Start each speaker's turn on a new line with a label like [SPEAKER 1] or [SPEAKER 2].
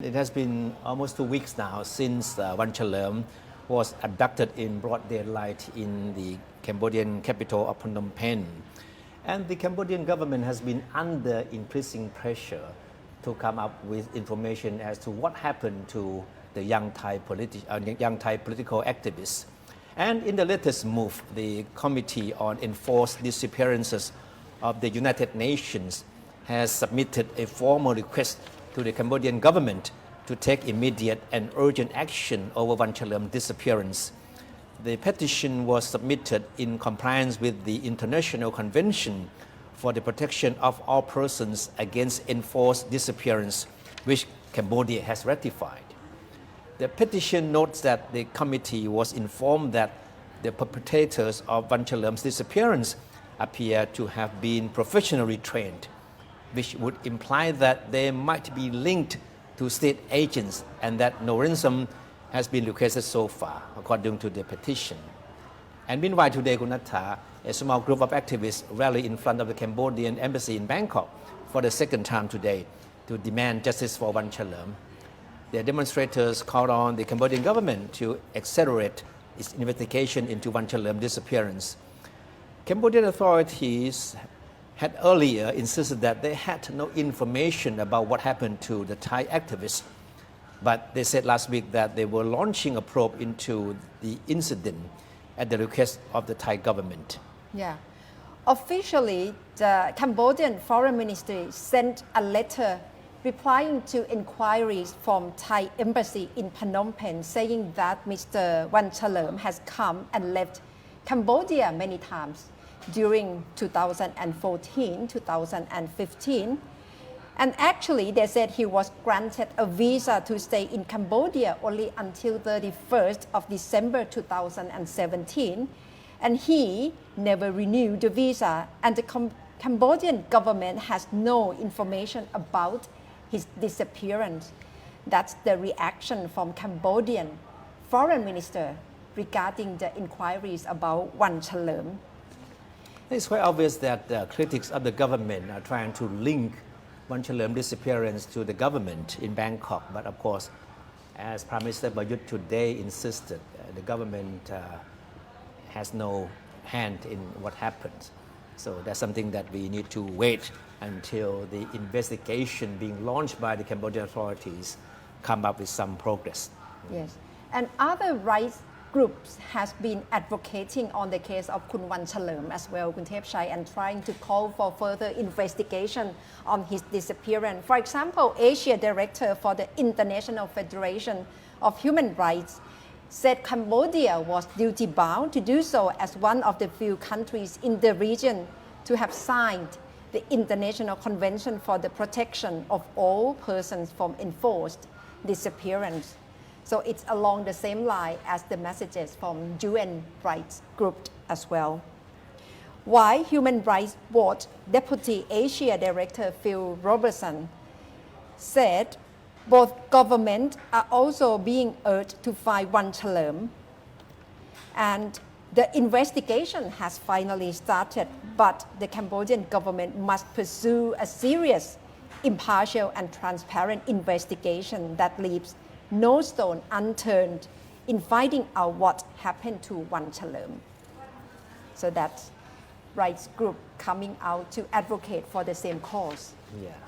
[SPEAKER 1] It has been almost 2 weeks now since Wanchalerm was abducted in broad daylight in the Cambodian capital of Phnom Penh. And the Cambodian government has been under increasing pressure to come up with information as to what happened to the young Thai political activists. And in the latest move, the Committee on Enforced Disappearances of the United Nations has submitted a formal request to the Cambodian government to take immediate and urgent action over Wanchalerm's disappearance. The petition was submitted in compliance with the International Convention for the Protection of All Persons Against Enforced Disappearance, which Cambodia has ratified. The petition notes that the committee was informed that the perpetrators of Wanchalerm's disappearance appear to have been professionally trained, which would imply that they might be linked to state agents and that no ransom has been requested so far, according to the petition. And meanwhile today, Gunatta, a small group of activists rallied in front of the Cambodian embassy in Bangkok for the second time today to demand justice for Wanchalerm. The demonstrators called on the Cambodian government to accelerate its investigation into Wanchalerm's disappearance. Cambodian authorities had earlier insisted that they had no information about what happened to the Thai activists, but they said last week that they were launching a probe into the incident at the request of the Thai government.
[SPEAKER 2] Yeah. Officially, the Cambodian Foreign Ministry sent a letter replying to inquiries from Thai embassy in Phnom Penh saying that Mr. Wanchalerm has come and left Cambodia many times during 2014, 2015. And actually, they said he was granted a visa to stay in Cambodia only until 31st of December 2017. And he never renewed the visa. And the Cambodian government has no information about his disappearance. That's the reaction from Cambodian foreign minister regarding the inquiries about Wanchalerm.
[SPEAKER 1] It's quite obvious that critics of the government are trying to link Wanchalerm's disappearance to the government in Bangkok. But of course, as Prime Minister Prayut today insisted, the government has no hand in what happened. So that's something that we need to wait until the investigation being launched by the Cambodian authorities come up with some progress.
[SPEAKER 2] Yes, and other rights groups has been advocating on the case of Kun Wanchalerm as well, Kun Thepchai, and trying to call for further investigation on his disappearance. For example, Asia Director for the International Federation of Human Rights said Cambodia was duty-bound to do so as one of the few countries in the region to have signed the International Convention for the Protection of All Persons from Enforced Disappearance. So it's along the same line as the messages from UN rights group as well. While Human Rights Watch Deputy Asia Director Phil Robertson said both governments are also being urged to find Wanchalerm, and the investigation has finally started, but the Cambodian government must pursue a serious, impartial and transparent investigation that leaves no stone unturned in finding out what happened to Wanchalerm. So that's rights group coming out to advocate for the same cause.
[SPEAKER 1] Yeah.